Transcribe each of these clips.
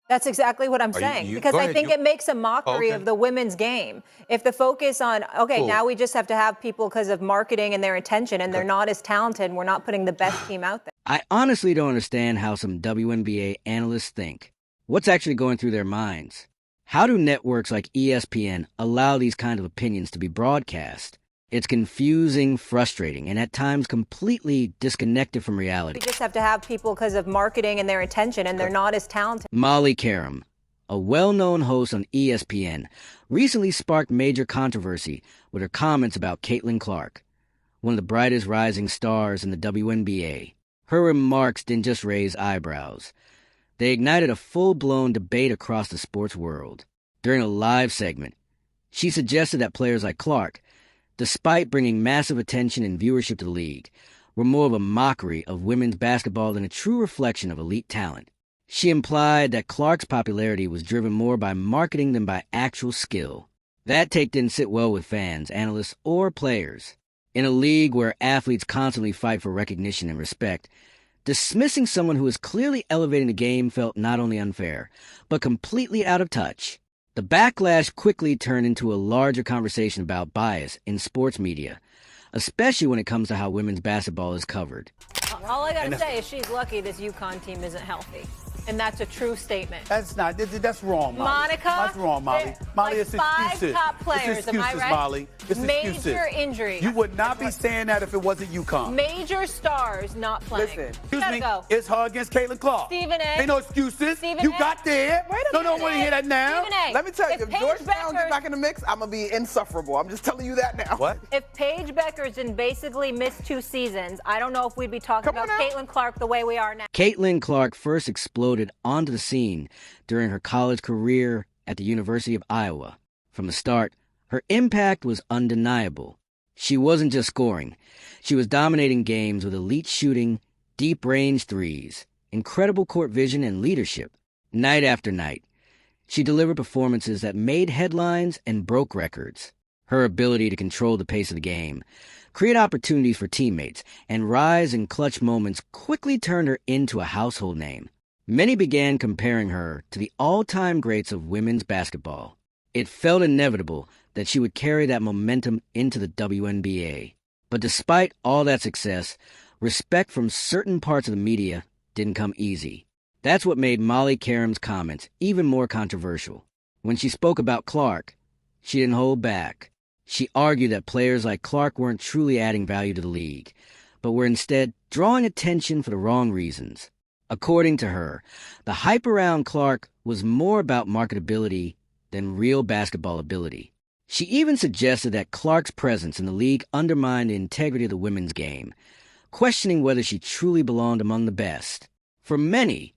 That's exactly what I'm saying, because I think it makes a mockery of the women's game. If the focus on, now we just have to have people because of marketing and their intention, and they're not as talented, and we're not putting the best team out there. I honestly don't understand how some WNBA analysts think. What's actually going through their minds? How do networks like ESPN allow these kind of opinions to be broadcast? It's confusing, frustrating, and at times completely disconnected from reality. We just have to have people because of marketing and their intention, and they're not as talented. Molly Karam, a well-known host on ESPN, recently sparked major controversy with her comments about Caitlin Clark, one of the brightest rising stars in the WNBA. Her remarks didn't just raise eyebrows. They ignited a full-blown debate across the sports world. During a live segment, she suggested that players like Clark, despite bringing massive attention and viewership to the league, were more of a mockery of women's basketball than a true reflection of elite talent. She implied that Clark's popularity was driven more by marketing than by actual skill. That take didn't sit well with fans, analysts, or players. In a league where athletes constantly fight for recognition and respect, dismissing someone who is clearly elevating the game felt not only unfair, but completely out of touch. The backlash quickly turned into a larger conversation about bias in sports media, especially when it comes to how women's basketball is covered. All I gotta say is she's lucky this UConn team isn't healthy. And that's a true statement. That's wrong, Molly. Monica? That's wrong, Molly. Molly, like it's five excuses. top players, it's excuses, am I right? Molly. It's excuses. Major injuries. You would not be saying that if it wasn't UConn. Major stars not playing. Listen, excuse me, go. It's her against Caitlin Clark. Stephen A. Ain't no excuses. Stephen you A. got there. Wait a minute. No, want to hear that now. Stephen A. Let me tell you, if Paige Georgetown Beckers, get back in the mix, I'm going to be insufferable. I'm just telling you that now. What? If Paige Beckers didn't basically miss 2 seasons, I don't know if we'd be talking about Caitlin Clark the way we are now. Caitlin Clark first exploded onto the scene during her college career at the University of Iowa. From the start, her impact was undeniable. She wasn't just scoring. She was dominating games with elite shooting, deep-range threes, incredible court vision, and leadership. Night after night, she delivered performances that made headlines and broke records. Her ability to control the pace of the game, create opportunities for teammates, and rise in clutch moments quickly turned her into a household name. Many began comparing her to the all-time greats of women's basketball. It felt inevitable that she would carry that momentum into the WNBA. But despite all that success, respect from certain parts of the media didn't come easy. That's what made Molly Karam's comments even more controversial. When she spoke about Clark, she didn't hold back. She argued that players like Clark weren't truly adding value to the league, but were instead drawing attention for the wrong reasons. According to her, the hype around Clark was more about marketability than real basketball ability. She even suggested that Clark's presence in the league undermined the integrity of the women's game, questioning whether she truly belonged among the best. For many,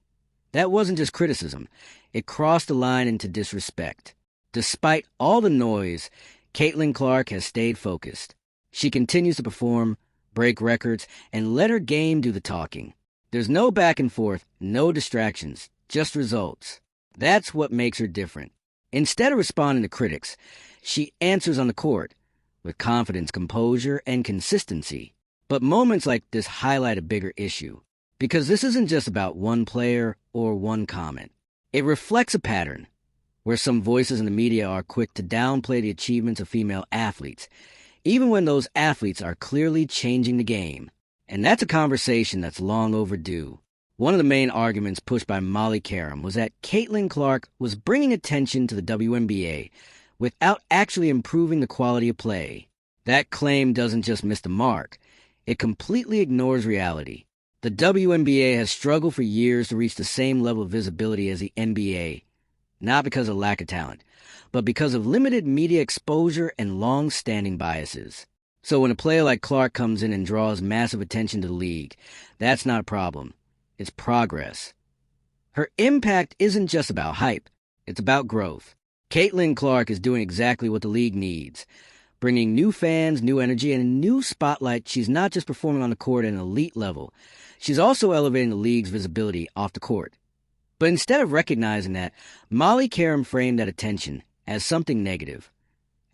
that wasn't just criticism. It crossed the line into disrespect. Despite all the noise, Caitlin Clark has stayed focused. She continues to perform, break records, and let her game do the talking. There's no back and forth, no distractions, just results. That's what makes her different. Instead of responding to critics, she answers on the court with confidence, composure, and consistency. But moments like this highlight a bigger issue, because this isn't just about one player or one comment. It reflects a pattern where some voices in the media are quick to downplay the achievements of female athletes, even when those athletes are clearly changing the game. And that's a conversation that's long overdue. One of the main arguments pushed by Molly Karam was that Caitlin Clark was bringing attention to the WNBA without actually improving the quality of play. That claim doesn't just miss the mark. It completely ignores reality. The WNBA has struggled for years to reach the same level of visibility as the NBA, not because of lack of talent, but because of limited media exposure and long-standing biases. So when a player like Clark comes in and draws massive attention to the league, that's not a problem. It's progress. Her impact isn't just about hype. It's about growth. Caitlin Clark is doing exactly what the league needs, bringing new fans, new energy, and a new spotlight. She's not just performing on the court at an elite level. She's also elevating the league's visibility off the court. But instead of recognizing that, Molly Karam framed that attention as something negative,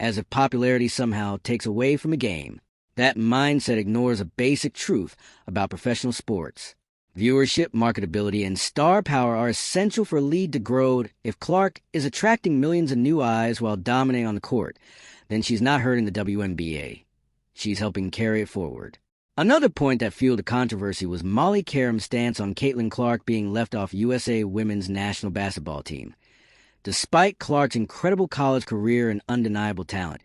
as if popularity somehow takes away from the game. That mindset ignores a basic truth about professional sports. Viewership, marketability, and star power are essential for a league to grow. If Clark is attracting millions of new eyes while dominating on the court, then she's not hurting the WNBA. She's helping carry it forward. Another point that fueled the controversy was Molly Karam's stance on Caitlin Clark being left off USA women's national basketball team. Despite Clark's incredible college career and undeniable talent,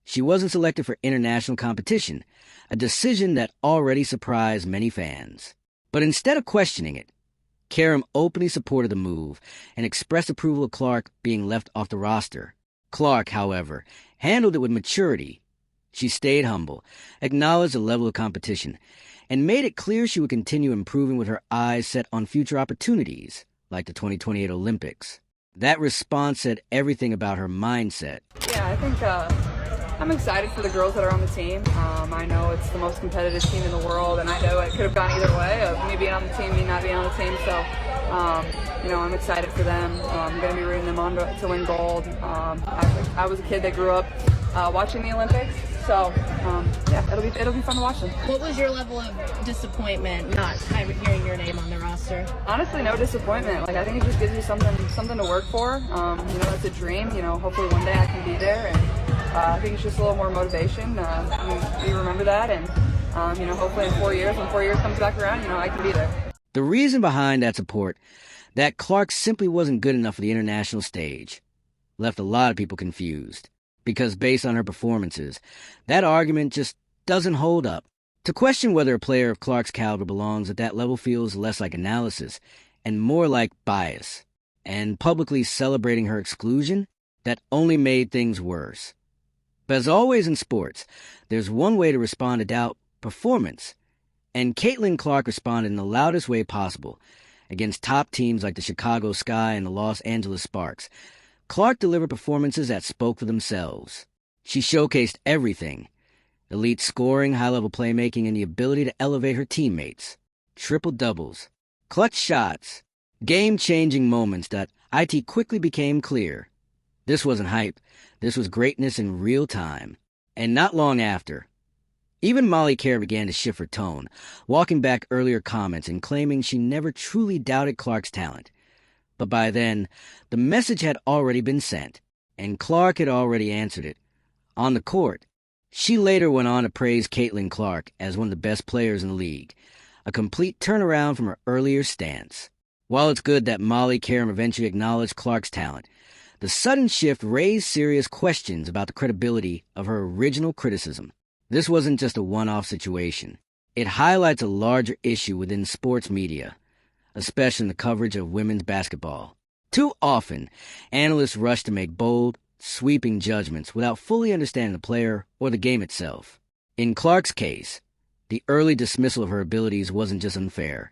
she wasn't selected for international competition, a decision that already surprised many fans. But instead of questioning it, Karam openly supported the move and expressed approval of Clark being left off the roster. Clark, however, handled it with maturity. She stayed humble, acknowledged the level of competition, and made it clear she would continue improving with her eyes set on future opportunities, like the 2028 Olympics. That response said everything about her mindset. Yeah, I think I'm excited for the girls that are on the team. I know it's the most competitive team in the world, and I know it could have gone either way of me being on the team, me not being on the team. So, I'm excited for them. I'm going to be rooting them on to win gold. I was a kid that grew up watching the Olympics, so it'll be fun to watch them. What was your level of disappointment not hearing your name on the roster? Honestly, no disappointment. I think it just gives you something to work for. It's a dream. Hopefully one day I can be there, and I think it's just a little more motivation. You remember that, and hopefully in 4 years, when 4 years comes back around, I can be there. The reason behind that support, that Clark simply wasn't good enough for the international stage, left a lot of people confused. Because based on her performances, that argument just doesn't hold up. To question whether a player of Clark's caliber belongs at that level feels less like analysis and more like bias. And publicly celebrating her exclusion, that only made things worse. But as always in sports, there's one way to respond to doubt: performance. And Caitlin Clark responded in the loudest way possible. Against top teams like the Chicago Sky and the Los Angeles Sparks, Clark delivered performances that spoke for themselves. She showcased everything: elite scoring, high-level playmaking, and the ability to elevate her teammates. Triple-doubles, clutch shots, game-changing moments that it quickly became clear. This wasn't hype. This was greatness in real time. And not long after, even Molly Karam began to shift her tone, walking back earlier comments and claiming she never truly doubted Clark's talent. But by then, the message had already been sent, and Clark had already answered it. On the court, she later went on to praise Caitlin Clark as one of the best players in the league, a complete turnaround from her earlier stance. While it's good that Molly Karam eventually acknowledged Clark's talent, the sudden shift raised serious questions about the credibility of her original criticism. This wasn't just a one-off situation. It highlights a larger issue within sports media, especially in the coverage of women's basketball. Too often, analysts rush to make bold, sweeping judgments without fully understanding the player or the game itself. In Clark's case, the early dismissal of her abilities wasn't just unfair.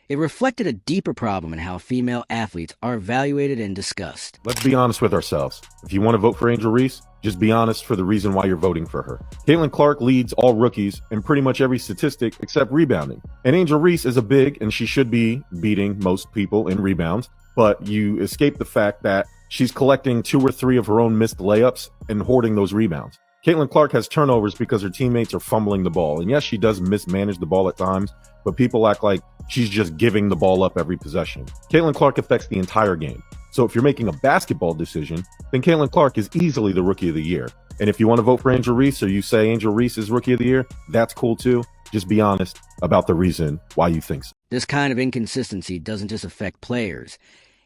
It reflected a deeper problem in how female athletes are evaluated and discussed. Let's be honest with ourselves. If you want to vote for Angel Reese, just be honest for the reason why you're voting for her. Caitlin Clark leads all rookies in pretty much every statistic except rebounding. And Angel Reese is a big, and she should be beating most people in rebounds, but you escape the fact that she's collecting 2 or 3 of her own missed layups and hoarding those rebounds. Caitlin Clark has turnovers because her teammates are fumbling the ball. And yes, she does mismanage the ball at times, but people act like she's just giving the ball up every possession. Caitlin Clark affects the entire game. So if you're making a basketball decision, then Caitlin Clark is easily the Rookie of the Year. And if you want to vote for Angel Reese, or you say Angel Reese is Rookie of the Year, that's cool too. Just be honest about the reason why you think so. This kind of inconsistency doesn't just affect players.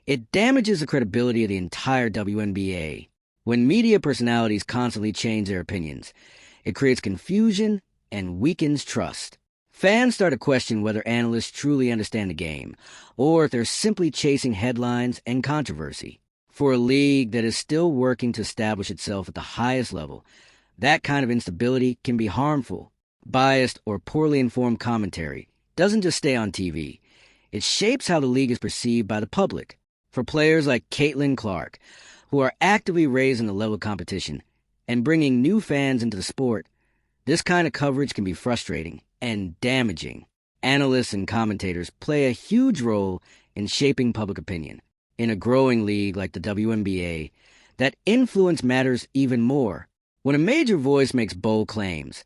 It damages the credibility of the entire WNBA. When media personalities constantly change their opinions, it creates confusion and weakens trust. Fans start to question whether analysts truly understand the game, or if they're simply chasing headlines and controversy. For a league that is still working to establish itself at the highest level, that kind of instability can be harmful. Biased or poorly informed commentary doesn't just stay on TV. It shapes how the league is perceived by the public. For players like Caitlin Clark, who are actively raising the level of competition and bringing new fans into the sport, this kind of coverage can be frustrating and damaging. Analysts and commentators play a huge role in shaping public opinion. In a growing league like the WNBA, that influence matters even more. When a major voice makes bold claims,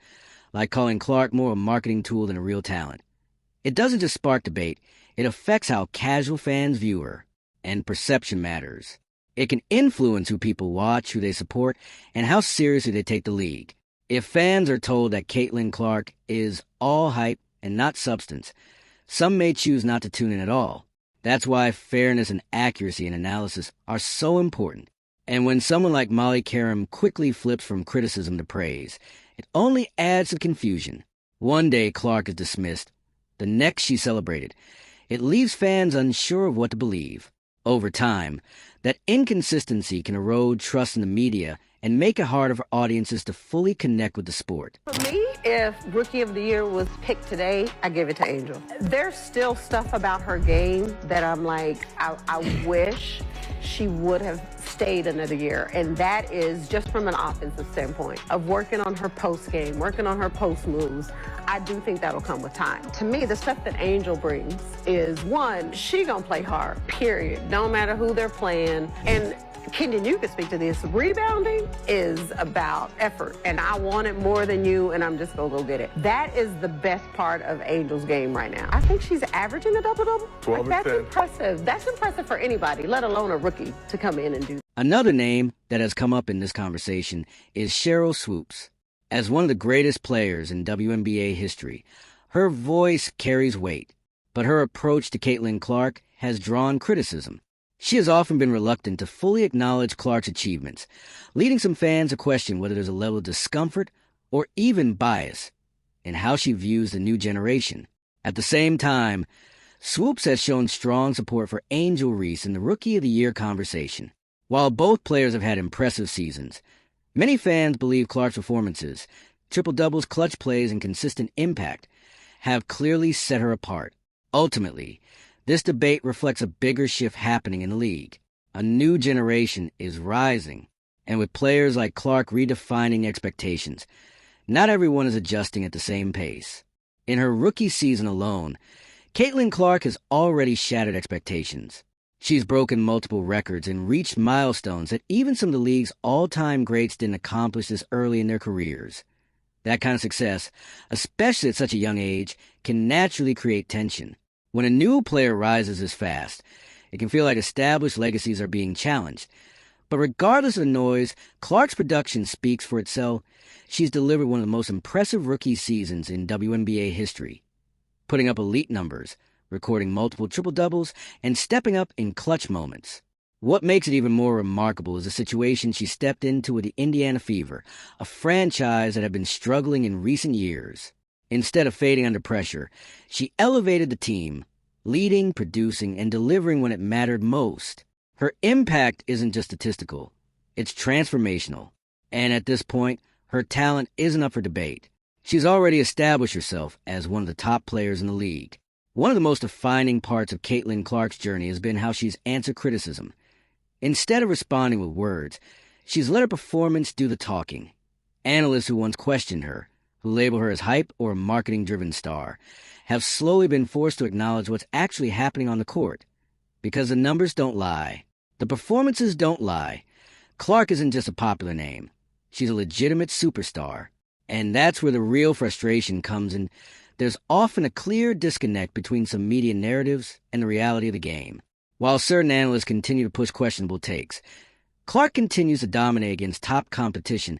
like calling Clark more a marketing tool than a real talent, It doesn't just spark debate, it affects how casual fans view her, and perception matters. It can influence who people watch, who they support, and how seriously they take the league. If fans are told that Caitlin Clark is all hype and not substance, some may choose not to tune in at all. That's why fairness and accuracy in analysis are so important. And when someone like Molly Karam quickly flips from criticism to praise, it only adds to confusion. One day Clark is dismissed, the next she's celebrated. It leaves fans unsure of what to believe. Over time, that inconsistency can erode trust in the media and make it harder for audiences to fully connect with the sport. For me, if Rookie of the Year was picked today, I give it to Angel. There's still stuff about her game that I'm like, I wish she would have stayed another year. And that is just from an offensive standpoint of working on her post game, working on her post moves. I do think that'll come with time. To me, the stuff that Angel brings is, one, she gonna play hard, period. No matter who they're playing. And Kenyon, you can speak to this. Rebounding is about effort, and I want it more than you, and I'm just going to go get it. That is the best part of Angel's game right now. I think she's averaging a double-double. 12 and that's 10. impressive. That's impressive for anybody, let alone a rookie, to come in and do that. Another name that has come up in this conversation is Sheryl Swoopes. As one of the greatest players in WNBA history, her voice carries weight, but her approach to Caitlin Clark has drawn criticism. She has often been reluctant to fully acknowledge Clark's achievements, leading some fans to question whether there's a level of discomfort or even bias in how she views the new generation. At the same time, Swoopes has shown strong support for Angel Reese in the Rookie of the Year conversation. While both players have had impressive seasons, many fans believe Clark's performances, triple-doubles, clutch plays, and consistent impact have clearly set her apart. Ultimately, this debate reflects a bigger shift happening in the league. A new generation is rising, and with players like Clark redefining expectations, not everyone is adjusting at the same pace. In her rookie season alone, Caitlin Clark has already shattered expectations. She's broken multiple records and reached milestones that even some of the league's all-time greats didn't accomplish this early in their careers. That kind of success, especially at such a young age, can naturally create tension. When a new player rises this fast, it can feel like established legacies are being challenged. But regardless of the noise, Clark's production speaks for itself. She's delivered one of the most impressive rookie seasons in WNBA history, putting up elite numbers, recording multiple triple-doubles, and stepping up in clutch moments. What makes it even more remarkable is the situation she stepped into with the Indiana Fever, a franchise that had been struggling in recent years. Instead of fading under pressure, she elevated the team, leading, producing, and delivering when it mattered most. Her impact isn't just statistical, it's transformational. And at this point, her talent isn't up for debate. She's already established herself as one of the top players in the league. One of the most defining parts of Caitlin Clark's journey has been how she's answered criticism. Instead of responding with words, she's let her performance do the talking. Analysts who once questioned her, who label her as hype or a marketing-driven star, have slowly been forced to acknowledge what's actually happening on the court. Because the numbers don't lie. The performances don't lie. Clark isn't just a popular name. She's a legitimate superstar. And that's where the real frustration comes in. There's often a clear disconnect between some media narratives and the reality of the game. While certain analysts continue to push questionable takes, Clark continues to dominate against top competition.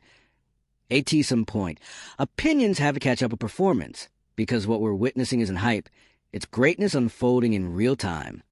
At some point, opinions have to catch up with performance, because what we're witnessing isn't hype, it's greatness unfolding in real time.